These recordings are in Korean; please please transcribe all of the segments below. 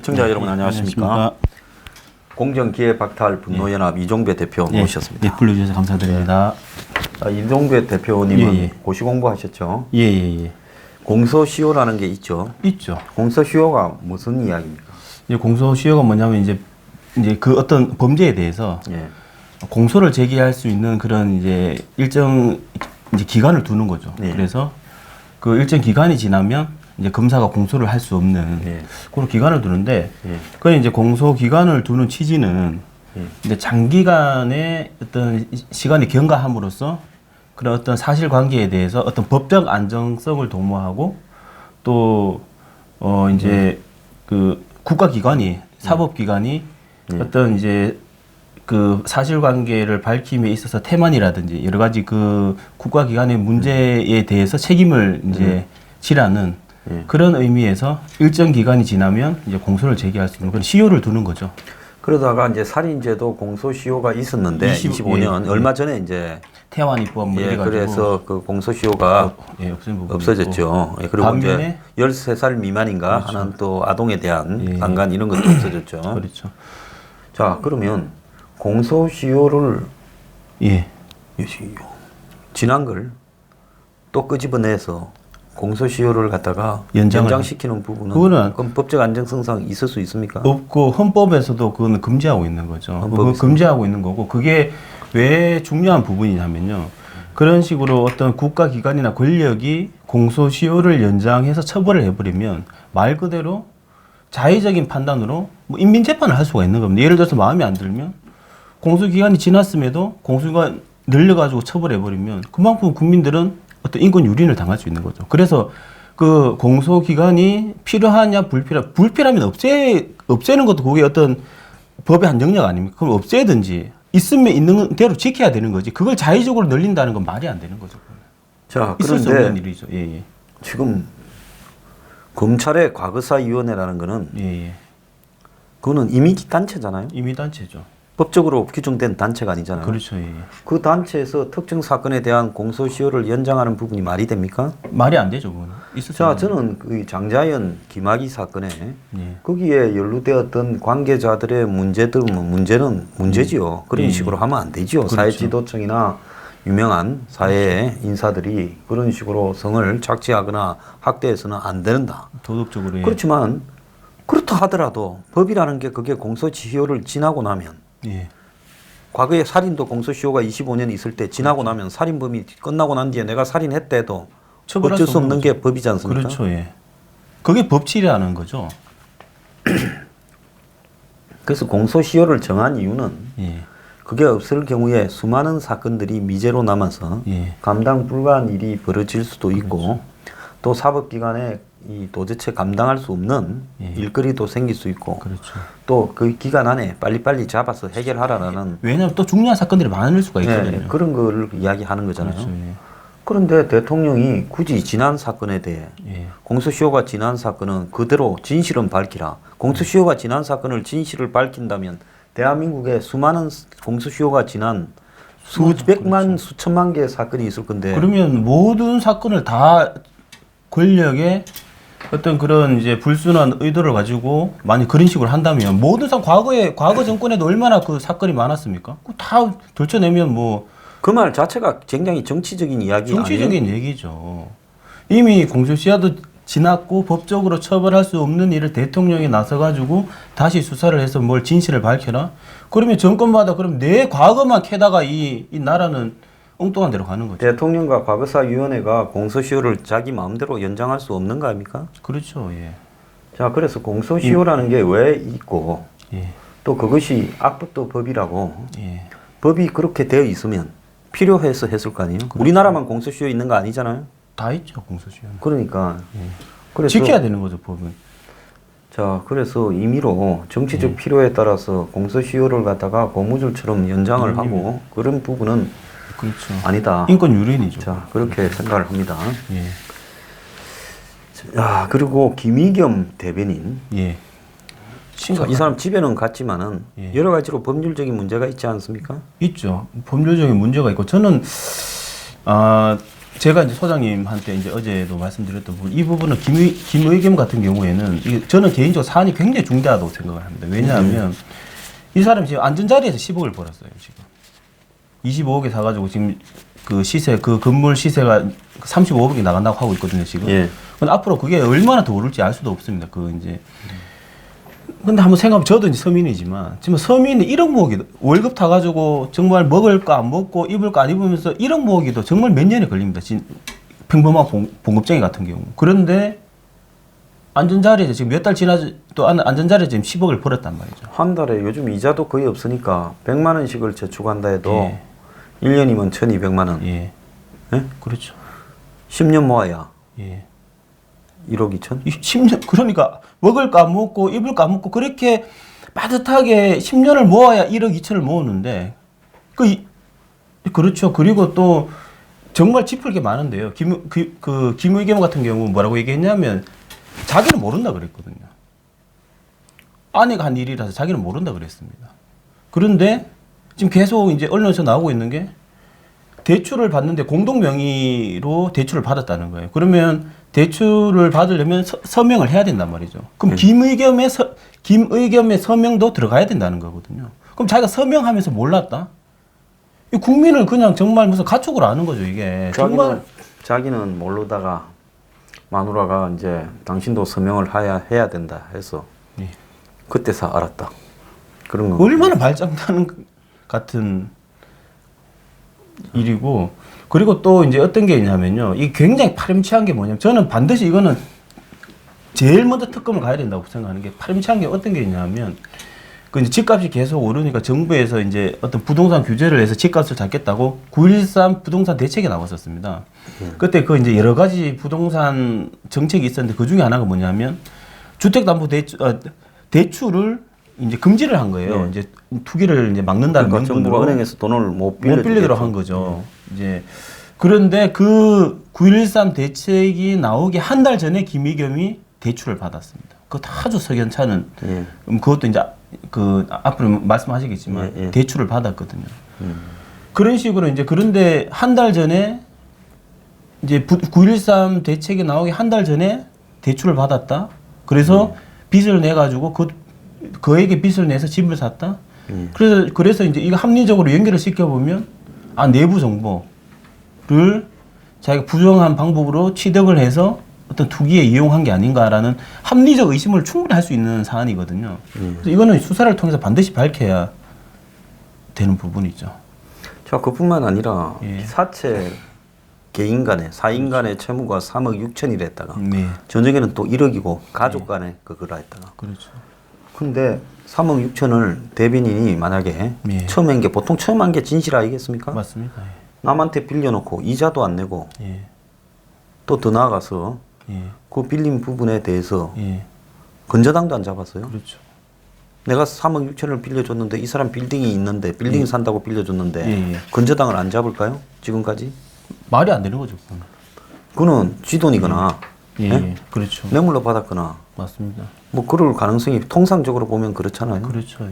시청자 여러분 안녕하십니까? 공정기회박탈 분노연합 이종배 대표 모셨습니다. 예, 불러주셔서 감사드립니다. 자, 이종배 대표님은 고시 공부하셨죠? 예. 공소시효라는 게 있죠? 있죠. 공소시효가 무슨 이야기입니까? 이제 공소시효가 뭐냐면 이제 그 어떤 범죄에 대해서 공소를 제기할 수 있는 그런 이제 일정 이제 기간을 두는 거죠. 그래서 그 일정 기간이 지나면 이제 검사가 공소를 할 수 없는 그런 기간을 두는데 그건 이제 공소 기간을 두는 취지는 이제 장기간의 어떤 시간이 경과함으로써 그런 어떤 사실관계에 대해서 어떤 법적 안정성을 도모하고 또 이제 그 국가기관이 사법기관이 어떤 이제 그 사실관계를 밝힘에 있어서 태만이라든지 여러 가지 그 국가기관의 문제에 대해서 책임을 이제 지라는 그런 의미에서 일정 기간이 지나면 이제 공소를 제기할 수 있는 그런 시효를 두는 거죠. 그러다가 이제 살인죄도 공소시효가 있었는데 25년 얼마 전에 이제 태완 입법 뭐 이래가지고 그래서 그 공소시효가 없어졌죠. 그리고 반면에 이제 13살 미만인가 하는 또 아동에 대한 강간 이런 것도 없어졌죠. 그렇죠. 자, 그러면 공소시효를 지난 걸 또 끄집어내서 공소시효를 갖다가 연장시키는 부분은 그건 법적 안정성상 있을 수 있습니까? 없고 헌법에서도 그건 금지하고 있는 거죠. 그거 금지하고 있는 거고 그게 왜 중요한 부분이냐면요. 그런 식으로 어떤 국가기관이나 권력이 공소시효를 연장해서 처벌을 해버리면 말 그대로 자의적인 판단으로 뭐 인민재판을 할 수가 있는 겁니다. 예를 들어서 마음에 안 들면 공소기간이 지났음에도 공소기간 늘려가지고 처벌해버리면 그만큼 국민들은 어떤 인권 유린을 당할 수 있는 거죠. 그래서 그 공소기간이 필요하냐 불필요하면 없애는 것도 그게 어떤 법의 한 영역 아닙니까? 그럼 없애든지 있으면 있는 대로 지켜야 되는 거지. 그걸 자의적으로 늘린다는 건 말이 안 되는 거죠. 자, 있을 수 없는 일이죠. 지금 검찰의 과거사위원회라는 거는 그거는 이미지 단체잖아요. 이미 단체죠. 법적으로 규정된 단체가 아니잖아요. 그렇죠. 그 단체에서 특정 사건에 대한 공소시효를 연장하는 부분이 말이 됩니까? 말이 안 되죠. 그거는. 자, 저는 그 장자연 김학의 사건에 거기에 연루되었던 관계자들의 문제는 문제지요. 그런 식으로 하면 안 되지요. 그렇죠. 사회지도청이나 유명한 사회 인사들이 그런 식으로 성을 착취하거나 학대해서는 안 된다. 도덕적으로. 그렇지만 그렇다 하더라도 법이라는 게 그게 공소시효를 지나고 나면 과거에 살인도 공소시효가 25년 있을 때 지나고 나면 살인범이 끝나고 난 뒤에 내가 살인했다 해도 어쩔 수 없는 게 법이지 않습니까? 그렇죠. 그게 법치라는 거죠. 그래서 공소시효를 정한 이유는 그게 없을 경우에 수많은 사건들이 미제로 남아서 감당 불가한 일이 벌어질 수도 있고 또 사법기관에 도대체 감당할 수 없는 일거리도 생길 수 있고 또 그 기간 안에 빨리빨리 잡아서 해결하라는 왜냐하면 또 중요한 사건들이 많을 수가 있거든요. 그런 거를 이야기하는 거잖아요. 그런데 대통령이 굳이 지난 사건에 대해 공소시효가 지난 사건은 그대로 진실은 밝히라. 공소시효가 지난 사건을 진실을 밝힌다면 대한민국에 수많은 공소시효가 지난 수백만 수천만 개의 사건이 있을 건데 그러면 모든 사건을 다 권력의 어떤 그런 이제 불순한 의도를 가지고 만약 그런 식으로 한다면 모든 과거 정권에도 얼마나 그 사건이 많았습니까? 다 들춰내면 뭐 그 말 자체가 굉장히 정치적인 이야기 아니에요? 정치적인 얘기죠. 이미 공소시효도 지났고 법적으로 처벌할 수 없는 일을 대통령이 나서가지고 다시 수사를 해서 뭘 진실을 밝혀라. 그러면 정권마다 그럼 내 과거만 캐다가 이 나라는 엉뚱한 데로 가는 거죠. 대통령과 과거사위원회가 공소시효를 자기 마음대로 연장할 수 없는 거 아닙니까? 그렇죠. 자, 그래서 공소시효라는 게 왜 있고 또 그것이 악법도 법이라고 법이 그렇게 되어 있으면 필요해서 했을 거 아니에요? 우리나라만 공소시효 있는 거 아니잖아요? 다 있죠. 공소시효는. 그러니까 그래서 지켜야 되는 거죠. 법은. 자, 그래서 임의로 정치적 필요에 따라서 공소시효를 갖다가 고무줄처럼 연장을 하고 그런 부분은 그렇죠. 아니다. 인권 유린이죠. 자, 그렇게 생각을 합니다. 자, 그리고 김의겸 대변인. 이 사람 집에는 갔지만은 여러 가지로 법률적인 문제가 있지 않습니까? 있죠. 법률적인 문제가 있고 저는 제가 이제 소장님한테 이제 어제도 말씀드렸던 부분, 이 부분은 김의겸 같은 경우에는 저는 개인적으로 사안이 굉장히 중대하다고 생각을 합니다. 왜냐하면 이 사람이 지금 안전자리에서 10억을 벌었어요. 지금 25억에 사가지고 지금 그 시세, 그 건물 시세가 35억이 나간다고 하고 있거든요. 지금. 예. 근데 앞으로 그게 얼마나 더 오를지 알 수도 없습니다. 그 이제. 근데 한번 생각하면 저도 이제 서민이지만 지금 서민이 1억 모으기도 월급 타가지고 정말 먹을 거 안 먹고 입을 거 안 입으면서 1억 모으기도 정말 몇 년이 걸립니다. 평범한 봉급쟁이 같은 경우. 그런데 안전자리에서 지금 몇 달 지나지 또 안전자리에 지금 10억을 벌었단 말이죠. 한 달에 요즘 이자도 거의 없으니까 100만 원씩을 저축한다 해도 1년이면 1,200만 원. 예. 예? 그렇죠. 10년 모아야 예. 1억 2천? 10년, 그러니까 먹을 거 안 먹고 입을 거 안 먹고 그렇게 빠듯하게 10년을 모아야 1억 2천을 모으는데 그렇죠. 그리고 또 정말 짚을 게 많은데요. 김의겸 같은 경우 뭐라고 얘기했냐면 자기는 모른다 그랬거든요. 아내가 한 일이라서 자기는 모른다 그랬습니다. 그런데 지금 계속 이제 언론에서 나오고 있는 게 대출을 받는데 공동 명의로 대출을 받았다는 거예요. 그러면 대출을 받으려면 서명을 해야 된단 말이죠. 그럼 김의겸의 서명도 들어가야 된다는 거거든요. 그럼 자기가 서명하면서 몰랐다? 이 국민을 그냥 정말 무슨 가축으로 아는 거죠, 이게. 정말 자기는 모르다가 마누라가 이제 당신도 서명을 해야 된다 해서 그때서 알았다. 그런 거. 얼마나 발장나는 같은 일이고, 그리고 또 이제 어떤 게 있냐면요. 이게 굉장히 파렴치한 게 뭐냐면, 저는 반드시 이거는 제일 먼저 특검을 가야 된다고 생각하는 게, 파렴치한 게 어떤 게 있냐면, 그 이제 집값이 계속 오르니까 정부에서 이제 어떤 부동산 규제를 해서 집값을 잡겠다고 9.13 부동산 대책이 나왔었습니다. 그때 그 이제 여러 가지 부동산 정책이 있었는데 그 중에 하나가 뭐냐면, 대출을 이제 금지를 한 거예요. 이제 투기를 이제 막는다는 그러니까 명분으로 정부가 은행에서 돈을 못 빌리도록 한 거죠. 이제 그런데 그 9.13 대책이 나오기 한 달 전에 김의겸이 대출을 받았습니다. 그것도 아주 석연찮은. 그것도 이제 그 앞으로 말씀하시겠지만 대출을 받았거든요. 그런 식으로 이제 그런데 한 달 전에 이제 9.13 대책이 나오기 한 달 전에 대출을 받았다. 그래서 빚을 내 가지고 그에게 빚을 내서 집을 샀다. 그래서 이제 이거 합리적으로 연결을 시켜보면, 내부 정보를 자기가 부정한 방법으로 취득을 해서 어떤 투기에 이용한 게 아닌가라는 합리적 의심을 충분히 할 수 있는 사안이거든요. 그래서 이거는 수사를 통해서 반드시 밝혀야 되는 부분이죠. 자, 그뿐만 아니라 사채 개인 간의, 사인 간의 채무가 3억 6천이라 했다가 전적에는 또 1억이고 가족 간에 그거라 했다가. 그렇죠. 근데 3억 6천을 대변인이 만약에 처음 한 게, 보통 처음 한 게 진실 아니겠습니까? 맞습니다. 남한테 빌려놓고 이자도 안 내고 또 더 나아가서 그 빌린 부분에 대해서 건저당도 안 잡았어요. 그렇죠. 내가 3억 6천을 빌려줬는데 이 사람 빌딩이 있는데 빌딩 산다고 빌려줬는데 건저당을 안 잡을까요? 지금까지? 말이 안 되는 거죠. 그거는 쥐돈이거나 그렇죠. 뇌물로 받았거나 맞습니다. 뭐 그럴 가능성이 통상적으로 보면 그렇잖아요. 그렇죠.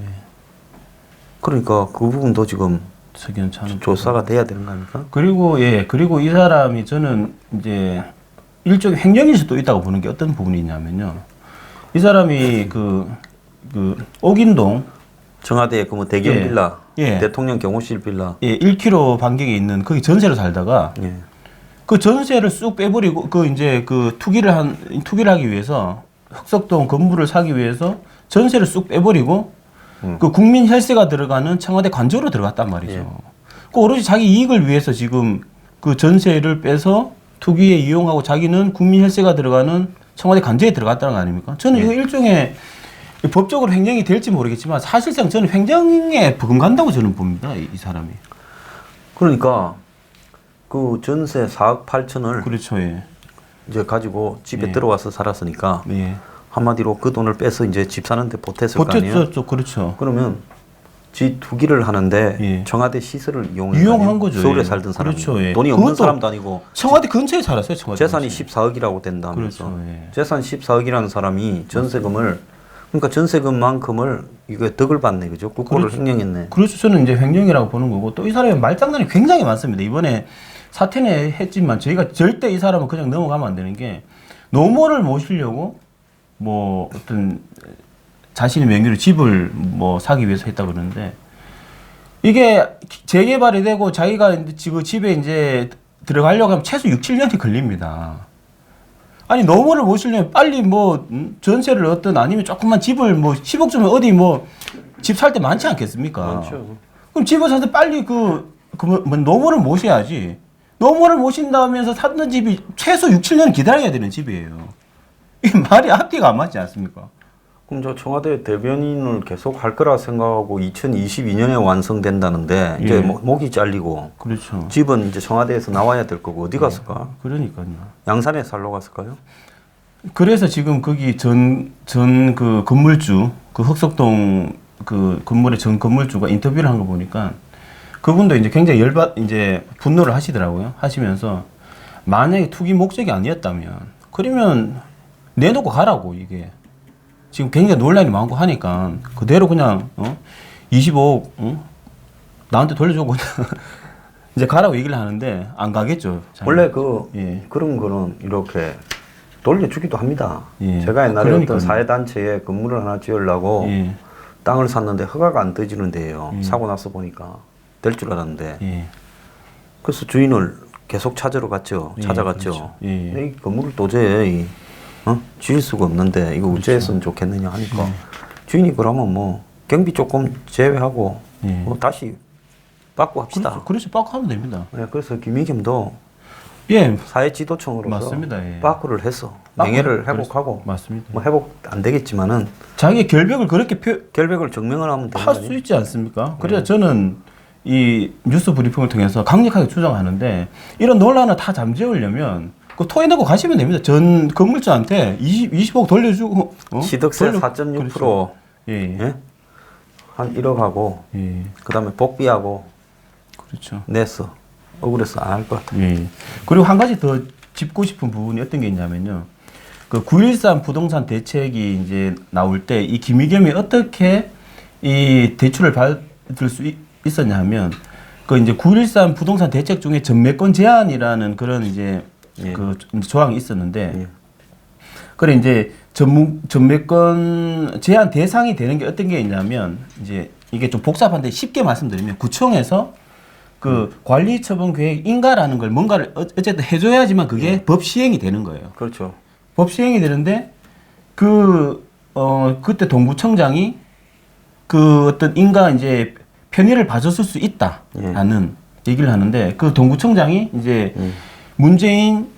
그러니까 그 부분도 지금 석연찮은 조사가 돼야 되는 거 아닙니까? 그리고 이 사람이 저는 이제 일종의 횡령일 수도 있다고 보는 게 어떤 부분이 있냐면요. 이 사람이 그 옥인동 청와대 그 뭐 대경 빌라, 대통령 경호실 빌라, 1km 반경에 있는 거기 전세로 살다가 그 전세를 쑥 빼버리고 그 투기를 하기 위해서 흑석동 건물을 사기 위해서 전세를 쑥 빼버리고 그 국민 혈세가 들어가는 청와대 관저로 들어갔단 말이죠. 그 오로지 자기 이익을 위해서 지금 그 전세를 빼서 투기에 이용하고 자기는 국민 혈세가 들어가는 청와대 관저에 들어갔다는 거 아닙니까? 저는 이거 일종의 법적으로 횡령이 될지 모르겠지만 사실상 저는 횡령에 버금간다고 저는 봅니다. 이 사람이. 그러니까 그 전세 4억 8천을 그렇죠. 이제 가지고 집에 들어와서 살았으니까 한마디로 그 돈을 빼서 이제 집 사는데 보탰을 거 아니에요? 그렇죠. 그러면 지 투기를 하는데 청와대 시설을 이용한 거죠. 서울에 살던 사람이. 그렇죠. 돈이 없는 사람도 아니고 청와대 근처에 살았어요. 청와대 재산이 14억이라고 된다면서. 그렇죠. 재산 14억이라는 사람이 전세금을, 그러니까 전세금만큼을 이거 덕을 받네, 그죠? 국고를 횡령했네. 그렇죠. 저는 이제 횡령이라고 보는 거고, 또 이 사람의 말장난이 굉장히 많습니다. 이번에 사퇴는 했지만 저희가 절대 이 사람은 그냥 넘어가면 안 되는 게 노무를 모시려고 뭐 어떤 자신의 명의로 집을 뭐 사기 위해서 했다 그러는데 이게 재개발이 되고 자기가 그 집에 이제 들어가려고 하면 최소 6, 7년이 걸립니다. 아니 노무를 모시려면 빨리 뭐 전세를 얻든 아니면 조금만 집을 뭐 10억 주면 어디 뭐 집 살 때 많지 않겠습니까? 많죠. 그럼 집을 사서 빨리 노무를 모셔야지. 노무를 모신다면서 샀는 집이 최소 6, 7년 기다려야 되는 집이에요. 이 말이 앞뒤가 안 맞지 않습니까? 그럼 저 청와대 대변인을 계속 할 거라 생각하고 2022년에 완성된다는데 이제 예. 목이 잘리고 그렇죠. 집은 이제 청와대에서 나와야 될 거고 어디 갔을까? 그러니까요. 양산에 살러 갔을까요? 그래서 지금 거기 그 건물주, 그 흑석동 그 건물의 전 건물주가 인터뷰를 한 거 보니까 그분도 이제 굉장히 이제 분노를 하시더라고요. 하시면서 만약에 투기 목적이 아니었다면 그러면 내놓고 가라고 이게. 지금 굉장히 논란이 많고 하니까 그대로 그냥 25억 나한테 돌려주고 이제 가라고 얘기를 하는데 안 가겠죠. 원래 예. 그런 거는 이렇게 돌려주기도 합니다. 예. 제가 옛날에 그러니까요. 어떤 사회단체에 건물을 하나 지으려고 예. 땅을 샀는데 허가가 안 떠지는데요. 예. 사고 나서 보니까 될 줄 알았는데 예. 그래서 주인을 계속 찾으러 갔죠. 예, 찾아갔죠. 그렇죠. 예. 근데 이 건물을 도저히 지을 수가 없는데 이거 우째했으면 좋겠느냐 하니까 주인이 그러면 뭐 경비 조금 제외하고 예. 뭐 다시 받고 합시다. 그렇죠. 빠꾸 하면 됩니다. 네, 그래서 김의겸도 예. 사회지도청으로서 맞습니다. 예. 빠꾸를 해서 명예를 회복하고 맞습니다. 뭐 회복 안 되겠지만은 자기의 결백을 그렇게 결백을 증명을 하면 되는 할 거니. 수 있지 않습니까? 그래서 저는 이 뉴스 브리핑을 통해서 강력하게 주장하는데 이런 논란을 다 잠재우려면 그 토해내고 가시면 됩니다. 전 건물주한테 20억 돌려주고 취득세 4.6% 그렇죠. 예. 예? 한 1억하고 예. 그다음에 복비하고 그렇죠. 냈어. 억울해서 안 할 것 같아요. 예. 그리고 한 가지 더 짚고 싶은 부분이 어떤 게 있냐면요. 그 9.13 부동산 대책이 이제 나올 때 이 김의겸이 어떻게 이 대출을 받을 수 있었냐 하면 그 이제 9.13 부동산 대책 중에 전매권 제한이라는 그런 이제 예. 그 조항이 있었는데 예. 그래 이제 전매권 제한 대상이 되는 게 어떤 게 있냐면 이제 이게 좀 복잡한데 쉽게 말씀드리면 구청에서 그 관리 처분 계획 인가라는 걸 뭔가를 어쨌든 해줘야지만 그게 법 시행이 되는 거예요. 그렇죠. 법 시행이 되는데 그때 동구청장이 그 어떤 인가 이제 편의를 봐줬을 수 있다라는 얘기를 하는데 그 동구청장이 이제 문재인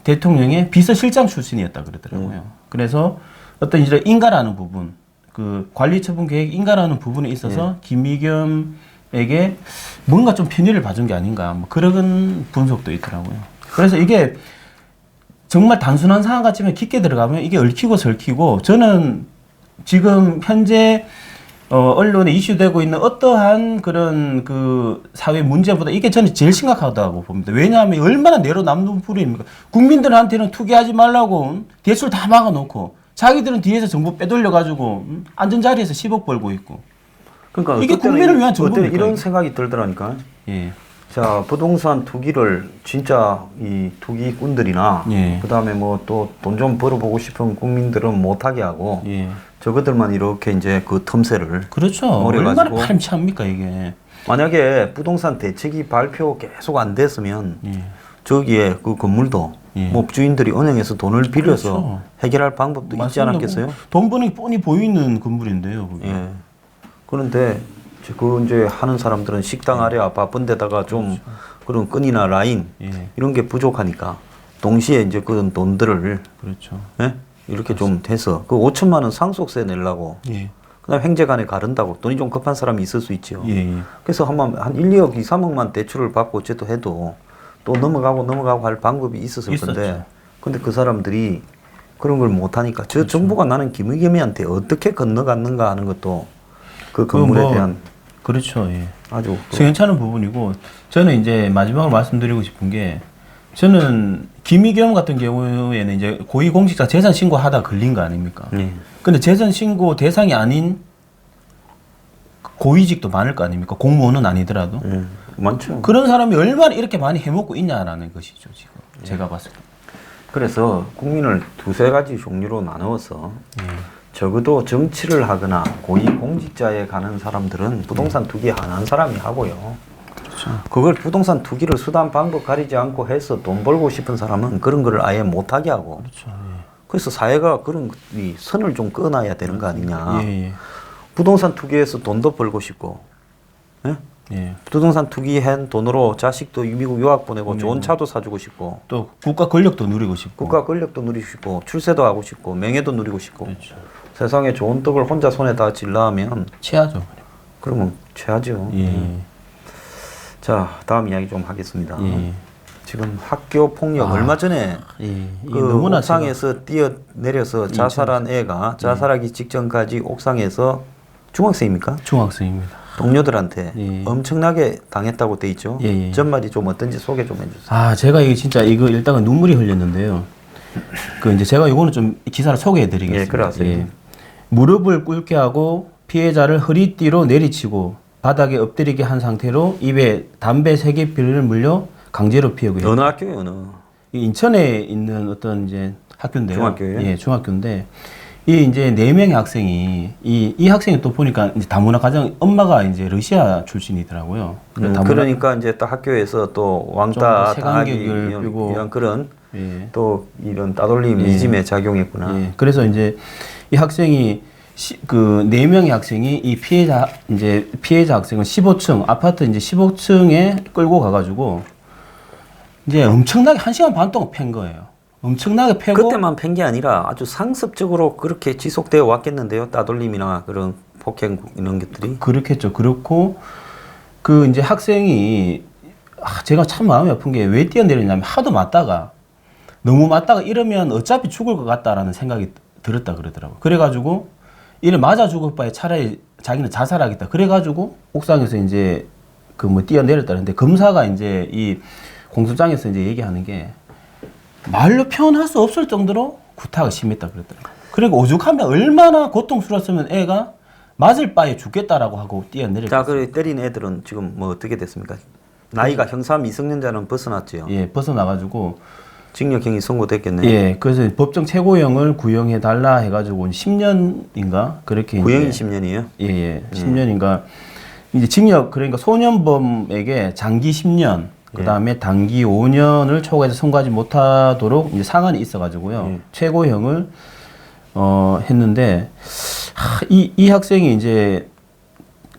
대통령의 비서실장 출신이었다 그러더라고요. 그래서 어떤 이제 인가라는 부분, 그 관리처분 계획 인가라는 부분에 있어서 김의겸에게 뭔가 좀 편의를 봐준 게 아닌가 뭐 그런 분석도 있더라고요. 그래서 이게 정말 단순한 상황 같지만 깊게 들어가면 이게 얽히고 설키고 저는 지금 현재 언론에 이슈되고 있는 어떠한 그런 그 사회 문제보다 이게 저는 제일 심각하다고 봅니다. 왜냐하면 얼마나 내로남는 불입니까? 국민들한테는 투기하지 말라고 대출 다 막아놓고 자기들은 뒤에서 정부 빼돌려가지고 안전자리에서 10억 벌고 있고. 그러니까 이게 국민을 위한 정부입니까? 이런 이게? 생각이 들더라니까. 예. 자, 부동산 투기를 진짜 이 투기꾼들이나 예. 그다음에 뭐 또 돈 좀 벌어보고 싶은 국민들은 못하게 하고 예. 저것들만 이렇게 이제 그 틈새를 그렇죠. 노려가지고. 얼마나 파렴치합니까 이게. 만약에 부동산 대책이 발표 계속 안 됐으면 예. 저기에 그 건물도 예. 뭐 주인들이 은행에서 돈을 빌려서 그렇죠. 해결할 방법도 있지 맞습니다. 않았겠어요? 돈 버는 게 뻔히 보이는 건물인데요. 그게. 예. 그런데 그 이제 하는 사람들은 식당 아래 바쁜 데다가 좀 그런 끈이나 라인 예. 이런 게 부족하니까 동시에 이제 그런 돈들을 그렇죠. 예? 이렇게 좀 해서 그 5천만 원 상속세 내려고 예. 그다음 행제간에 가른다고 돈이 좀 급한 사람이 있을 수 있죠. 예. 그래서 한 1, 2억, 2, 3억만 대출을 받고 어쨌든 해도 또 넘어가고 할 방법이 있었을 건데 있었죠. 근데 그 사람들이 그런 걸 못하니까 저 정부가 나는 김의겸이한테 어떻게 건너갔는가 하는 것도 그 건물에 대한 그렇죠. 예. 아주 승연차는 부분이고 저는 이제 마지막으로 말씀드리고 싶은 게 저는 김의겸 같은 경우에는 이제 고위공직자 재산 신고하다 걸린 거 아닙니까? 네. 근데 재산 신고 대상이 아닌 고위직도 많을 거 아닙니까? 공무원은 아니더라도. 많죠. 그런 사람이 얼마나 이렇게 많이 해먹고 있냐라는 것이죠, 지금. 제가 봤을 때. 그래서 국민을 두세 가지 종류로 나누어서 적어도 정치를 하거나 고위 공직자에 가는 사람들은 부동산 투기 안 한 사람이 하고요. 그렇죠. 그걸 부동산 투기를 수단 방법 가리지 않고 해서 돈 벌고 싶은 사람은 그런 걸 아예 못하게 하고. 그렇죠. 그래서 사회가 그런 이 선을 좀 끊어야 되는 거 아니냐. 예. 부동산 투기해서 돈도 벌고 싶고, 예? 예. 부동산 투기한 돈으로 자식도 미국 유학 보내고 좋은 차도 사주고 싶고, 또 국가 권력도 누리고 싶고. 국가 권력도 누리고 싶고, 출세도 하고 싶고, 명예도 누리고 싶고. 그렇죠. 세상에 좋은 떡을 혼자 손에다 질라 하면 취하죠. 그러면 취하죠. 예. 자, 다음 이야기 좀 하겠습니다. 예. 지금 학교 폭력 얼마 전에 예. 그 옥상에서 뛰어내려서 자살한 애가 자살하기 직전까지 옥상에서 중학생입니까? 중학생입니다. 동료들한테 예. 엄청나게 당했다고 돼 있죠. 예. 전말이 좀 어떤지 소개 좀 해주세요. 아, 제가 이게 진짜 이거 일단은 눈물이 흘렸는데요. 그 이제 제가 이거는 좀 기사를 소개해드리겠습니다. 예, 그러세요. 무릎을 꿇게 하고 피해자를 허리띠로 내리치고 바닥에 엎드리게 한 상태로 입에 담배 3개 피를 물려 강제로 피우고요. 어느 학교예요, 어느? 인천에 있는 어떤 이제 학교인데요. 중학교예요? 예, 중학교인데 이 이제 4명의 학생이 이 학생이 또 보니까 이제 다문화 가정 엄마가 이제 러시아 출신이더라고요. 그러니까 이제 또 학교에서 또 왕따 당하기 색안경을 위한 그런 예. 또 이런 따돌림 예. 리즘에 작용했구나. 예. 그래서 이제 이 학생이 그 4명의 학생이 이 피해자 학생을 15층 아파트 이제 15층에 끌고 가가지고 이제 엄청나게 1시간 반 동안 팬 거예요. 엄청나게 패고 그때만 팬 게 아니라 아주 상습적으로 그렇게 지속되어 왔겠는데요. 따돌림이나 그런 폭행 이런 것들이. 그렇겠죠. 그렇고 그 이제 학생이 제가 참 마음이 아픈 게 왜 뛰어내리냐면 하도 맞다가 너무 맞다가 이러면 어차피 죽을 것 같다라는 생각이 들었다 그러더라고요. 그래가지고 이를 맞아 죽을 바에 차라리 자기는 자살하겠다. 그래가지고 옥상에서 이제 그 뭐 뛰어내렸다는데 검사가 이제 이 공소장에서 이제 얘기하는 게 말로 표현할 수 없을 정도로 구타가 심했다 그랬더라고요. 그리고 오죽하면 얼마나 고통스러웠으면 애가 맞을 바에 죽겠다라고 하고 뛰어내렸어요. 자, 그 때린 애들은 지금 뭐 어떻게 됐습니까? 나이가 형사 미성년자는 벗어났죠. 예, 벗어나가지고 징역형이 선고됐겠네요. 예, 그래서 법정 최고형을 구형해 달라 해가지고 10년인가 그렇게 구형이 이제 10년이에요? 예, 10년인가 이제 징역 그러니까 소년범에게 장기 10년 그다음에 단기 5년을 초과해서 선고하지 못하도록 이제 상한이 있어가지고요 최고형을 했는데 이 학생이 이제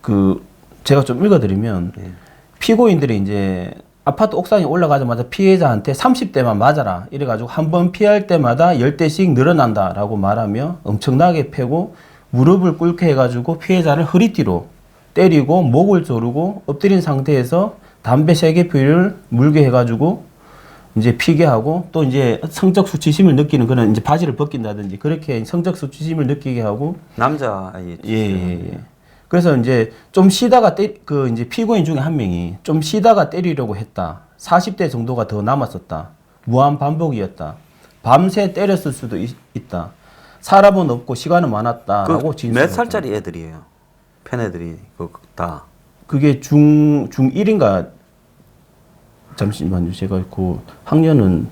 그 제가 좀 읽어드리면 피고인들이 이제 아파트 옥상에 올라가자마자 피해자한테 30대만 맞아라 이래가지고 한 번 피할 때마다 10대씩 늘어난다라고 말하며 엄청나게 패고 무릎을 꿇게 해가지고 피해자를 허리띠로 때리고 목을 조르고 엎드린 상태에서 담배 3개 피를 물게 해가지고 이제 피게 하고 또 이제 성적 수치심을 느끼는 그런 이제 바지를 벗긴다든지 그렇게 성적 수치심을 느끼게 하고 남자아이. 예. 그래서 이제 좀 쉬다가 그 이제 피고인 중에 한 명이 좀 쉬다가 때리려고 했다. 40대 정도가 더 남았었다. 무한 반복이었다. 밤새 때렸을 수도 있다. 사람은 없고 시간은 많았다라고 몇 살짜리 애들이에요? 팬 애들이 다. 그게 중1인가 잠시만요. 제가 그 학년은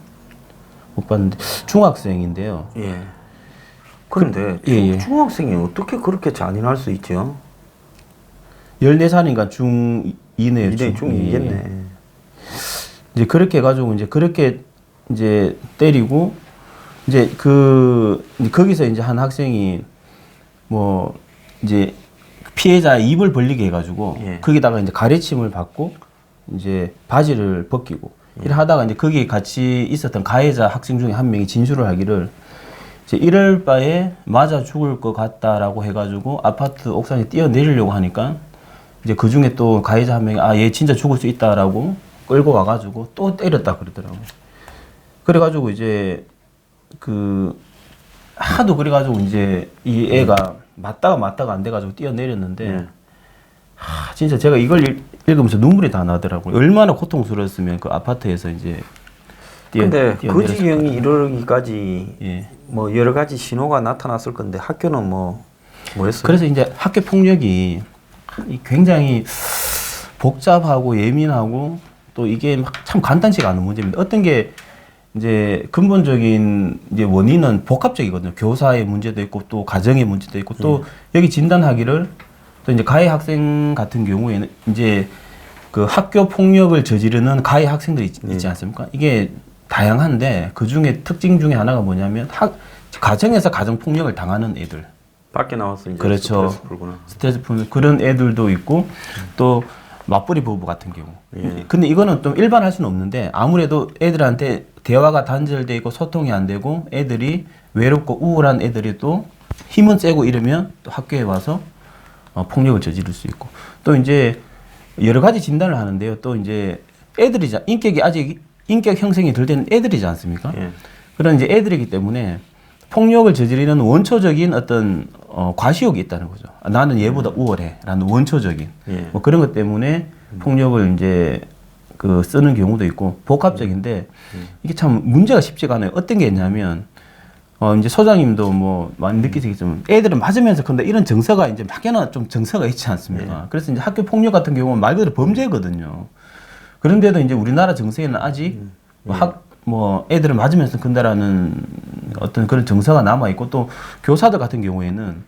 못 봤는데 중학생인데요. 예. 그런데 중학생이 어떻게 그렇게 잔인할 수 있죠? 14살인가 중2네요. 중2겠네. 이제 그렇게 해가지고 이제 그렇게 이제 때리고 이제 거기서 이제 한 학생이 뭐 이제 피해자 입을 벌리게 해가지고 거기다가 이제 가래침을 받고 이제 바지를 벗기고 이래 하다가 이제 거기 같이 있었던 가해자 학생 중에 한 명이 진술을 하기를 이제 이럴 바에 맞아 죽을 것 같다라고 해가지고 아파트 옥상에 뛰어내리려고 하니까 이제 그 중에 또 가해자 한 명이 얘 진짜 죽을 수 있다라고 끌고 와가지고 또 때렸다 그러더라고요. 그래가지고 이제 하도 그래가지고 이제 이 애가 맞다가 안 돼가지고 뛰어내렸는데 진짜 제가 이걸 읽으면서 눈물이 다 나더라고요. 얼마나 고통스러웠으면 그 아파트에서 이제 근데 그 지경이 이르기까지 뭐 여러 가지 신호가 나타났을 건데 학교는 뭐 했어요? 그래서 이제 학교 폭력이 굉장히 복잡하고 예민하고 또 이게 막 참 간단치가 않은 문제입니다. 어떤 게 이제 근본적인 이제 원인은 복합적이거든요. 교사의 문제도 있고 또 가정의 문제도 있고 또 여기 진단하기를 또 이제 가해 학생 같은 경우에는 이제 그 학교 폭력을 저지르는 가해 학생들이 있지 않습니까? 이게 다양한데 그 중에 특징 중에 하나가 뭐냐면 가정에서 가정 폭력을 당하는 애들. 밖에 나와서 이제 그렇죠. 스트레스 풀거나. 스트레스 푸는 그런 애들도 있고 또 맞벌이 부부 같은 경우. 근데 이거는 좀 일반할 수는 없는데 아무래도 애들한테 대화가 단절돼 있고 소통이 안 되고 애들이 외롭고 우울한 애들이 또 힘은 세고 이러면 또 학교에 와서 폭력을 저지를 수 있고 또 이제 여러 가지 진단을 하는데요. 또 이제 애들이자 인격이 아직 인격 형성이 덜 된 애들이지 않습니까? 그런 이제 애들이기 때문에 폭력을 저지르는 원초적인 어떤 과시욕이 있다는 거죠. 나는 얘보다 우월해라는 원초적인 뭐 그런 것 때문에 폭력을 이제 그 쓰는 경우도 있고 복합적인데 이게 참 문제가 쉽지가 않아요. 어떤 게 있냐면 이제 소장님도 뭐 많이 느끼시겠지만 애들은 맞으면서 근데 이런 정서가 이제 막연한 좀 정서가 있지 않습니까? 그래서 이제 학교 폭력 같은 경우는 말 그대로 범죄거든요. 그런데도 이제 우리나라 정서에는 아직 뭐 애들을 맞으면서 근다라는 어떤 그런 정서가 남아 있고 또 교사들 같은 경우에는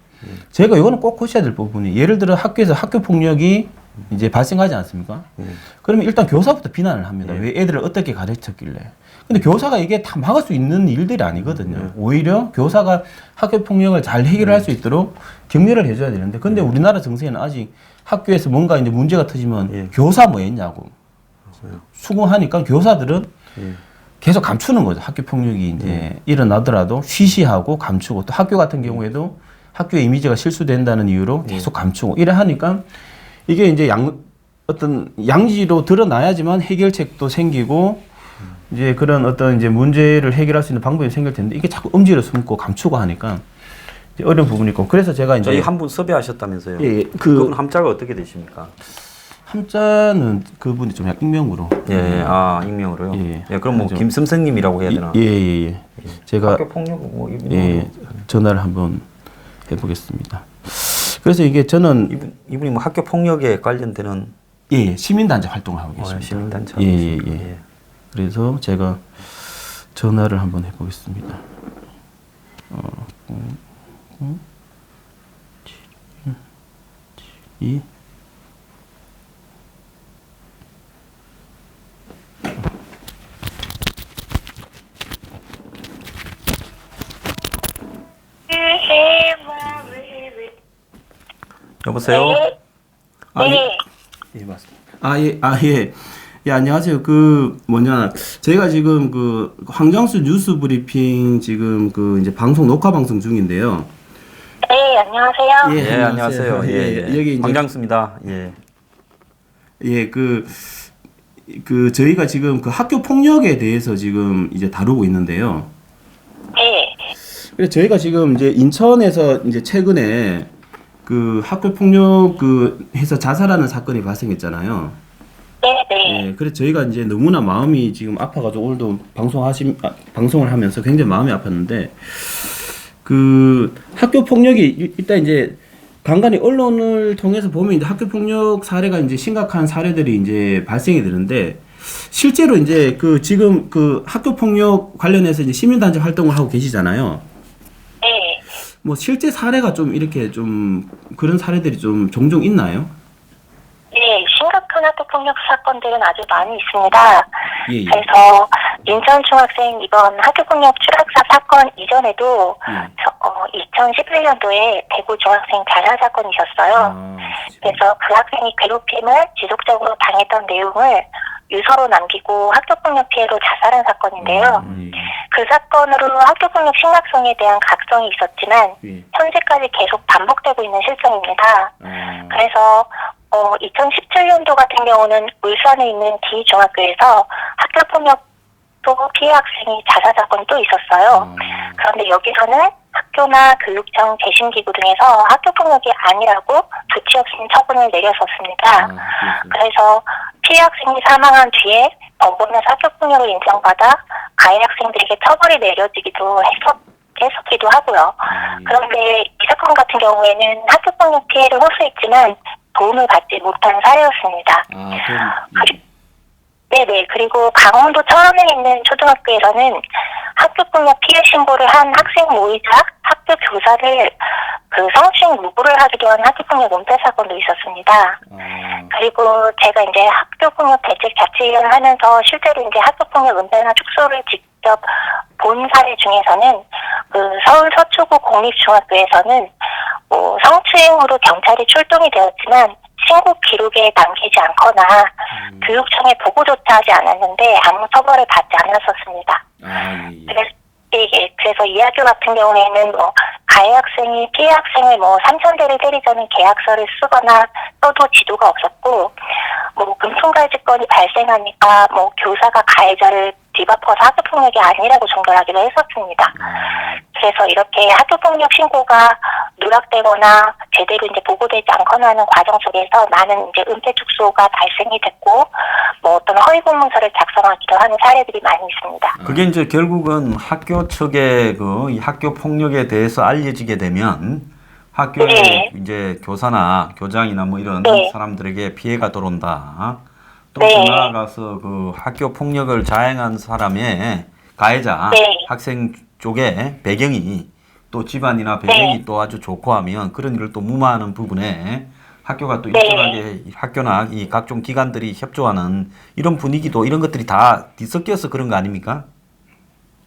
제가 이거는 꼭 고쳐야 될 부분이 예를 들어 학교에서 학교 폭력이 이제 발생하지 않습니까? 그러면 일단 교사부터 비난을 합니다. 왜 애들을 어떻게 가르쳤길래? 근데 교사가 이게 다 막을 수 있는 일들이 아니거든요. 오히려 교사가 학교 폭력을 잘 해결할 수 있도록 격려를 해줘야 되는데, 근데 우리나라 정서에는 아직 학교에서 뭔가 이제 문제가 터지면 교사 뭐 했냐고 수긍하니까 교사들은 계속 감추는 거죠. 학교 폭력이 이제 일어나더라도 쉬쉬하고 감추고 또 학교 같은 경우에도 학교의 이미지가 실수된다는 이유로 계속 감추고 이래 하니까 이게 이제 어떤 양지로 드러나야지만 해결책도 생기고 이제 그런 어떤 이제 문제를 해결할 수 있는 방법이 생길 텐데 이게 자꾸 엄지로 숨고 감추고 하니까 이제 어려운 부분이 있고 그래서 제가 이제 저희 한 분 섭외하셨다면서요? 예, 그분 함자가 어떻게 되십니까? 함자는 그분이 좀 약간 익명으로 익명으로요? 예, 그럼 뭐 김승생님이라고 해야 되나? 예. 제가 학교 폭력 뭐 전화를 한번 해보겠습니다. 그래서 이게 저는 이분이 뭐 학교 폭력에 관련되는 시민단체 활동을 하고 계십니다. 시민단체. 예. 그래서 제가 전화를 한번 해보겠습니다. 여보세요? 네. 예, 맞습니다. 예, 안녕하세요. 제가 지금 그 황정수 뉴스 브리핑 지금 그 이제 녹화 방송 중인데요. 네, 안녕하세요. 예, 안녕하세요. 여기 이제 황장수입니다. 저희가 지금 그 학교 폭력에 대해서 지금 이제 다루고 있는데요. 네. 그래서 저희가 지금 이제 인천에서 이제 최근에 그 학교 폭력 해서 자살하는 사건이 발생했잖아요. 네. 그래서 저희가 이제 너무나 마음이 지금 아파가지고 오늘도 방송을 하면서 굉장히 마음이 아팠는데 그 학교 폭력이 일단 이제 간간히 언론을 통해서 보면 이제 학교 폭력 사례가 이제 심각한 사례들이 이제 발생이 되는데 실제로 이제 지금 학교 폭력 관련해서 이제 시민단체 활동을 하고 계시잖아요. 네. 뭐 실제 사례가 좀 이렇게 좀 그런 사례들이 좀 종종 있나요? 네, 심각한 학교폭력 사건들은 아주 많이 있습니다. 예. 그래서 인천 중학생 이번 학교폭력 추락사 사건 이전에도 2011년도에 대구 중학생 자살 사건이 있었어요. 그래서 그 학생이 괴롭힘을 지속적으로 당했던 내용을 유서로 남기고 학교폭력 피해로 자살한 사건인데요. 그 사건으로 학교폭력 심각성에 대한 각성이 있었지만 현재까지 계속 반복되고 있는 실정입니다. 그래서 2017년도 같은 경우는 울산에 있는 D중학교에서 학교폭력 또 피해 학생이 자살 사건이 또 있었어요. 그런데 여기서는 학교나 교육청 재심기구 등에서 학교폭력이 아니라고 조치 없이 처분을 내렸었습니다. 그래서 피해 학생이 사망한 뒤에 법원에서 학교폭력을 인정받아 가해 학생들에게 처벌이 내려지기도 했었기도 하고요. 그런데 이 사건 같은 경우에는 학교폭력 피해를 호소했지만 도움을 받지 못한 사례였습니다. 네네. 그리고 강원도 철원에 있는 초등학교에서는 학교폭력 피해 신고를 한 학생 모이자 학교 교사를 그 성추행 요구를 하기도 한 학교폭력 은폐 사건도 있었습니다. 그리고 제가 이제 학교폭력 대책 자치위원을 하면서 실제로 이제 학교폭력 은폐나 축소를 직접 본 사례 중에서는 그 서울 서초구 공립중학교에서는 뭐 성추행으로 경찰이 출동이 되었지만 신고 기록에 남기지 않거나 교육청에 보고조차 하지 않았는데 아무 처벌을 받지 않았었습니다. 그래서 이 학교 같은 경우에는 뭐 가해 학생이 피해 학생을 뭐 3,000대를 때리자는 계약서를 쓰거나 써도 지도가 없었고 뭐 금품갈취건이 발생하니까 뭐 교사가 가해자를 뒤바꿔서 학교폭력이 아니라고 종결하기로 했었습니다. 그래서 이렇게 학교폭력 신고가 누락되거나 제대로 이제 보고되지 않거나 하는 과정 속에서 많은 이제 은폐 축소가 발생이 됐고 뭐 어떤 허위 공문서를 작성하기도 하는 사례들이 많이 있습니다. 그게 이제 결국은 학교 측에 그 이 학교 폭력에 대해서 알려지게 되면 학교에 네. 이제 교사나 교장이나 뭐 이런 네. 사람들에게 피해가 들어온다. 또 네. 나아가서 그 학교 폭력을 자행한 사람의 가해자 네. 학생 쪽에 배경이 또 집안이나 배경이 네. 또 아주 좋고 하면 그런 일을 또 무마하는 부분에 학교가 또 네. 일정하게 학교나 이 각종 기관들이 협조하는 이런 분위기도 이런 것들이 다 뒤섞여서 그런 거 아닙니까?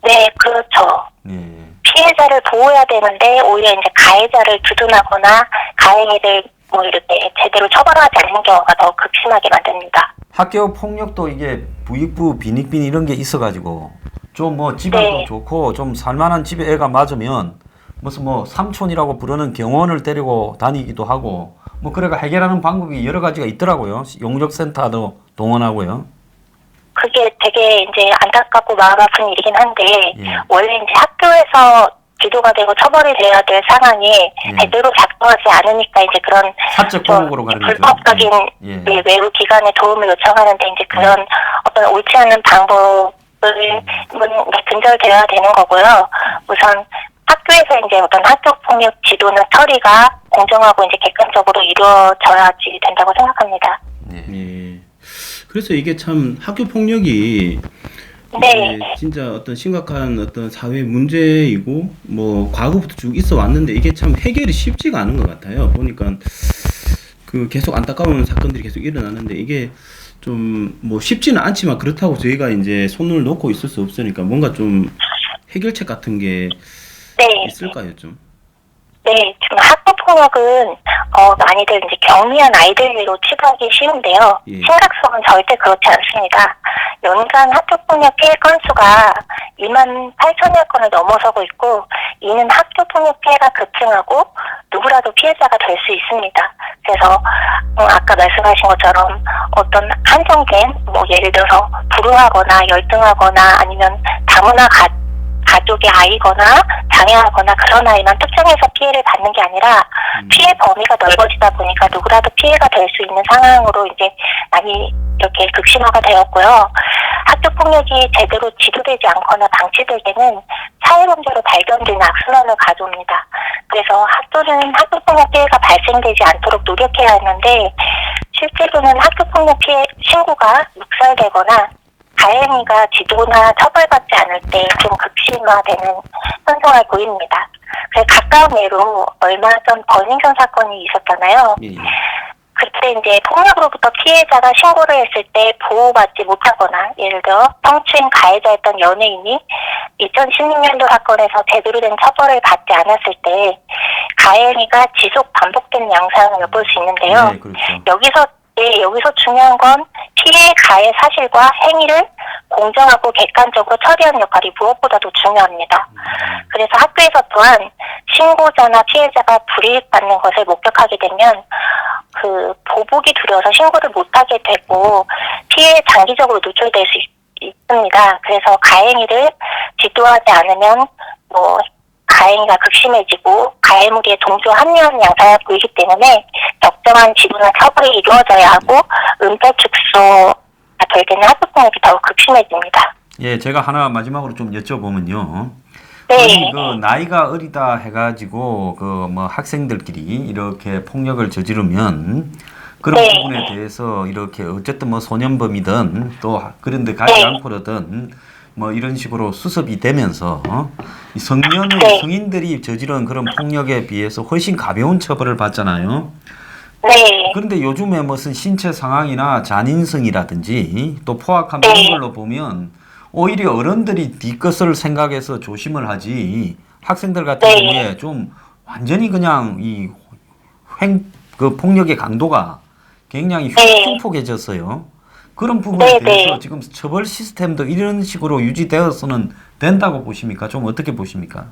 네, 그렇죠. 네. 피해자를 보호해야 되는데 오히려 이제 가해자를 두둔하거나 가해자를 뭐 이렇게 제대로 처벌하지 않는 경우가 더 극심하게 만듭니다. 학교 폭력도 이게 부익부 빈익빈 이런 게 있어가지고 좀 뭐 집안도 네. 좋고 좀 살만한 집에 애가 맞으면 무슨 뭐 삼촌이라고 부르는 경호원을 데리고 다니기도 하고 뭐 그래가 해결하는 방법이 여러 가지가 있더라고요. 용접센터도 동원하고요. 그게 되게 이제 안타깝고 마음 아픈 일이긴 한데 예. 원래 이제 학교에서 기도가 되고 처벌이 돼야 될 상황이 제대로 작동하지 않으니까 이제 그런 사적 좀 보복으로 가는 거죠. 불법적인 예. 네, 외부 기관의 도움을 요청하는데 이제 그런 어떤 옳지 않은 방법을 근절되어야 되는 거고요. 우선 학교에서 이제 어떤 학교 폭력 지도나 처리가 공정하고 이제 객관적으로 이루어져야지 된다고 생각합니다. 예. 그래서 이게 참 학교 폭력이 네. 진짜 어떤 심각한 어떤 사회 문제이고 뭐 과거부터 쭉 있어 왔는데 이게 참 해결이 쉽지가 않은 것 같아요. 보니까 그 계속 안타까운 사건들이 계속 일어나는데 이게 좀 뭐 쉽지는 않지만 그렇다고 저희가 이제 손을 놓고 있을 수 없으니까 뭔가 좀 해결책 같은 게 네. 있을까요, 좀? 네, 지금 학교폭력은 많이들 이제 경미한 아이들 위로 치부하기 쉬운데요. 예. 심각성은 절대 그렇지 않습니다. 연간 학교폭력 피해 건수가 28,000여 건을 넘어서고 있고 이는 학교폭력 피해가 급증하고 누구라도 피해자가 될 수 있습니다. 그래서 아까 말씀하신 것처럼 어떤 한정된 뭐 예를 들어서 불우하거나 열등하거나 아니면 다문화 가족의 아이거나 장애하거나 그런 아이만 특정해서 피해를 받는 게 아니라 피해 범위가 넓어지다 보니까 누구라도 피해가 될 수 있는 상황으로 이제 많이 이렇게 극심화가 되었고요. 학교 폭력이 제대로 지도되지 않거나 방치될 때는 사회 문제로 발견되는 악순환을 가져옵니다. 그래서 학교는 학교 폭력 피해가 발생되지 않도록 노력해야 하는데 실제로는 학교 폭력 피해 신고가 묵살되거나 가해행위가 지도나 처벌받지 않을 때 좀 극심화되는 현상을 보입니다. 그래서 가까운 예로 얼마 전 버닝썬 사건이 있었잖아요. 예. 그때 이제 폭력으로부터 피해자가 신고를 했을 때 보호받지 못하거나 예를 들어 성추행 가해자였던 연예인이 2016년도 사건에서 제대로 된 처벌을 받지 않았을 때 가해행위가 지속 반복되는 양상을 엿볼 수 있는데요. 네, 그렇죠. 여기서 중요한 건 피해 가해 사실과 행위를 공정하고 객관적으로 처리하는 역할이 무엇보다도 중요합니다. 그래서 학교에서 또한 신고자나 피해자가 불이익받는 것을 목격하게 되면 그 보복이 두려워서 신고를 못하게 되고 피해에 장기적으로 노출될 수 있습니다. 그래서 가해행위를 지도하지 않으면 뭐 가해행위가 극심해지고 가해무리에 동조 합류하는 양상을 보이기 때문에 적정한 지도나 처벌이 이루어져야 하고 은폐 축소가 될 때는 학교폭력이 더욱 극심해집니다. 예, 제가 하나 마지막으로 좀 여쭤보면요. 네. 그 나이가 어리다 해가지고 그 뭐 학생들끼리 이렇게 폭력을 저지르면 그런 네. 부분에 대해서 이렇게 어쨌든 뭐 소년범이든 또 그런데 가지 네. 않고든 뭐 이런 식으로 수습이 되면서 이 성년의 네. 성인들이 저지른 그런 폭력에 비해서 훨씬 가벼운 처벌을 받잖아요. 네. 그런데 요즘에 무슨 신체 상황이나 잔인성이라든지 또 포악함 네. 이런 걸로 보면 오히려 어른들이 뒤것을 생각해서 조심을 하지 학생들 같은 네. 경우에 좀 완전히 그냥 그 폭력의 강도가 굉장히 네. 흉폭해졌어요. 그런 부분에 네, 대해서 네. 지금 처벌 시스템도 이런 식으로 유지되어서는 된다고 보십니까? 좀 어떻게 보십니까?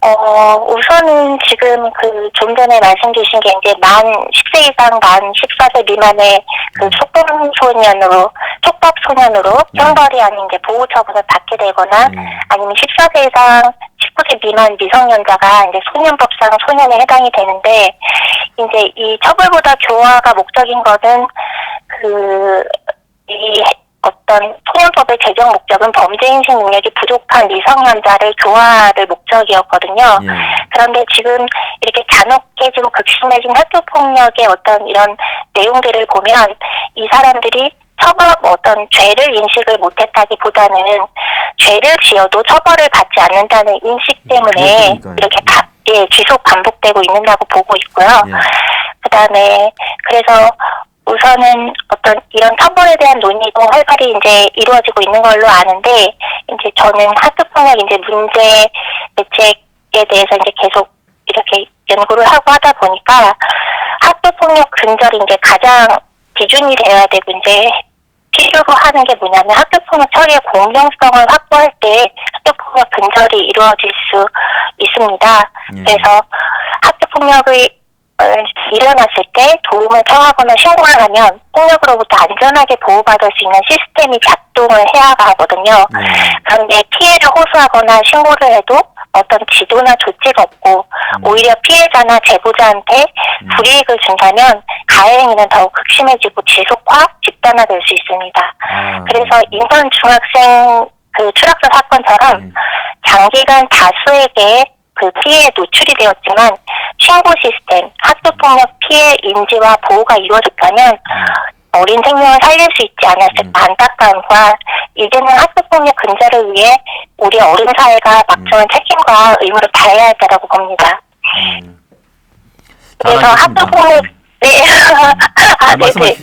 우선은 지금 좀 전에 말씀 주신 게 이제 만 10세 이상 만 14세 미만의 촉법소년으로 형벌이 아닌 이제 보호처분을 받게 되거나 아니면 14세 이상 19세 미만 미성년자가 이제 소년법상 소년에 해당이 되는데 이제 이 처벌보다 교화가 목적인 것은 이 어떤 소년법의 제정 목적은 범죄 인식 능력이 부족한 미성년자를 교화를 목적이었거든요. 그런데 지금 이렇게 잔혹해지고 극심해진 학교폭력의 어떤 이런 내용들을 보면 이 사람들이 어떤 죄를 인식을 못했다기보다는 죄를 지어도 처벌을 받지 않는다는 인식 때문에 이렇게 지속 반복되고 있는다고 보고 있고요. 그다음에 그래서 우선은 어떤 이런 처벌에 대한 논의도 활발히 이제 이루어지고 있는 걸로 아는데, 이제 저는 학교폭력 이제 문제 대책에 대해서 이제 계속 이렇게 연구를 하고 하다 보니까 학교폭력 근절이 이제 가장 기준이 되어야 되고 이제 필요로 하는 게 뭐냐면 학교폭력 처리의 공정성을 확보할 때 학교폭력 근절이 이루어질 수 있습니다. 그래서 학교폭력을 일어났을 때 도움을 청하거나 신고를 하면 폭력으로부터 안전하게 보호받을 수 있는 시스템이 작동을 해야 하거든요. 그런데 피해를 호소하거나 신고를 해도 어떤 지도나 조치가 없고 오히려 피해자나 제보자한테 불이익을 준다면 가해 행위는 더욱 극심해지고 지속화, 집단화될 수 있습니다. 그래서 이번 중학생 추락사 사건처럼 장기간 다수에게 피해에 노출이 되었지만 신고 시스템, 학교폭력 피해 인지와 보호가 이루어졌다면 어린 생명을 살릴 수 있지 않았을까 안타까움과 이제는 학교폭력 근절을 위해 우리 어른 사회가 막중한 책임과 의무를 다해야 할 때라고 봅니다. 그래서 학교폭력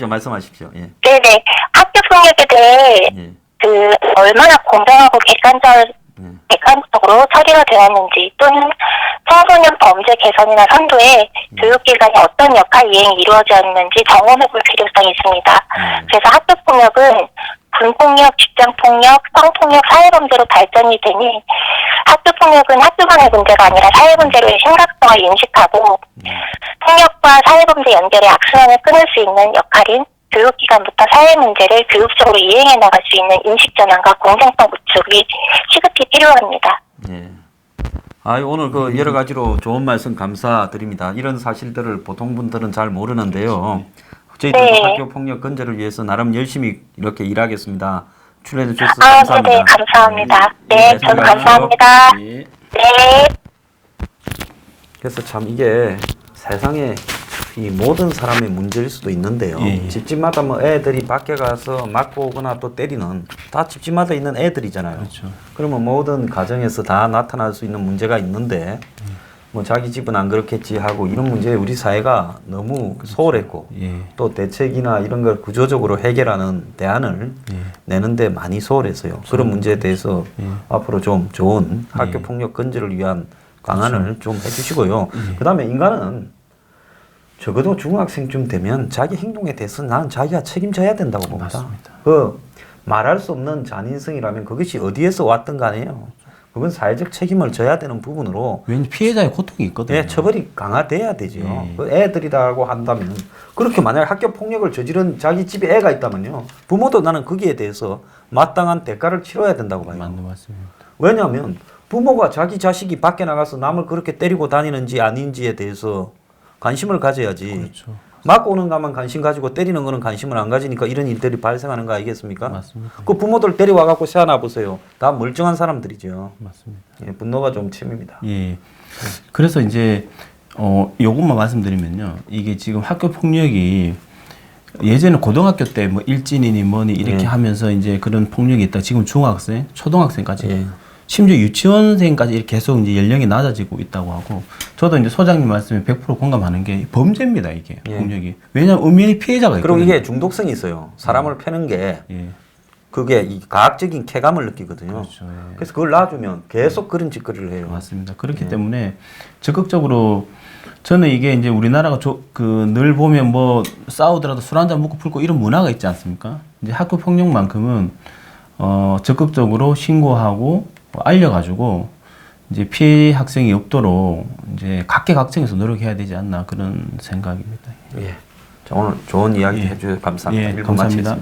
말씀하십시오. 예. 네네. 학교폭력에 대해 얼마나 공정하고 객관적으로 처리가 되었는지 또는 청소년 범죄 개선이나 선도에 교육기관이 어떤 역할 이행이 이루어졌는지 점검해볼 필요성이 있습니다. 그래서 학교폭력은 군폭력, 직장폭력, 성폭력, 사회범죄로 발전이 되니 학교폭력은 학교 간의 문제가 아니라 사회문제로의 심각성을 인식하고 폭력과 사회범죄 연결의 악순환을 끊을 수 있는 역할인 교육기관부터 사회문제를 교육적으로 이행해 나갈 수 있는 인식전환과 공정성 구축이 시급히 필요합니다. 오늘 여러 가지로 좋은 말씀 감사드립니다. 이런 사실들을 보통 분들은 잘 모르는데요. 저희들도 학교폭력 근절을 위해서 나름 열심히 이렇게 일하겠습니다. 출연해 주셔서 감사합니다. 네, 감사합니다. 네, 저도 감사합니다. 네. 그래서 참 이게 세상에 이 모든 사람의 문제일 수도 있는데요. 집집마다 뭐 애들이 밖에 가서 맞고 오거나 또 때리는 다 집집마다 있는 애들이잖아요. 그렇죠. 그러면 모든 가정에서 다 나타날 수 있는 문제가 있는데 뭐 자기 집은 안 그렇겠지 하고 이런 문제에 우리 사회가 너무 소홀했고 또 대책이나 이런 걸 구조적으로 해결하는 대안을 내는데 많이 소홀했어요. 그런 문제에 대해서 앞으로 좀 좋은 학교 폭력 근절을 위한 방안을 좀 해주시고요. 그다음에 인간은 적어도 중학생쯤 되면 자기 행동에 대해서 나는 자기가 책임져야 된다고 봅니다. 말할 수 없는 잔인성이라면 그것이 어디에서 왔든 간에요. 그건 사회적 책임을 져야 되는 부분으로 왠지 피해자의 고통이 있거든요. 처벌이 강화돼야 되죠. 애들이라고 한다면 그렇게 만약 학교 폭력을 저지른 자기 집에 애가 있다면요. 부모도 나는 거기에 대해서 마땅한 대가를 치러야 된다고 봐요. 맞습니다. 왜냐하면 부모가 자기 자식이 밖에 나가서 남을 그렇게 때리고 다니는지 아닌지에 대해서 관심을 가져야지. 그렇죠. 맞고 오는 것만 관심 가지고 때리는 거는 관심을 안 가지니까 이런 일들이 발생하는 거 아니겠습니까? 맞습니다. 그 부모들 데려와 갖고 세워놔 보세요. 다 멀쩡한 사람들이죠. 맞습니다. 분노가 좀 침입니다. 그래서 이제 요것만 말씀드리면요. 이게 지금 학교 폭력이 예전에 고등학교 때 뭐 일진이니 뭐니 이렇게 하면서 이제 그런 폭력이 있다. 지금 중학생, 초등학생까지, 심지어 유치원생까지 이렇게 계속 이제 연령이 낮아지고 있다고 하고, 저도 이제 소장님 말씀에 100% 공감하는 게 범죄입니다, 이게 폭력이. 왜냐하면 엄연히 피해자가 있거든요. 그리고 이게 중독성이 있어요. 사람을 패는 게 그게 이 과학적인 쾌감을 느끼거든요. 그렇죠, 그래서 그걸 놔주면 계속 그런 짓거리를 해요. 맞습니다. 그렇기 때문에 적극적으로 저는 이게 이제 우리나라가 늘 보면 뭐 싸우더라도 술 한잔 먹고 풀고 이런 문화가 있지 않습니까? 이제 학교 폭력만큼은 적극적으로 신고하고 알려가지고 이제 피해 학생이 없도록 이제 각계각층에서 노력해야 되지 않나 그런 생각입니다. 자, 오늘 좋은 이야기 해주셔서 감사합니다. 감사합니다.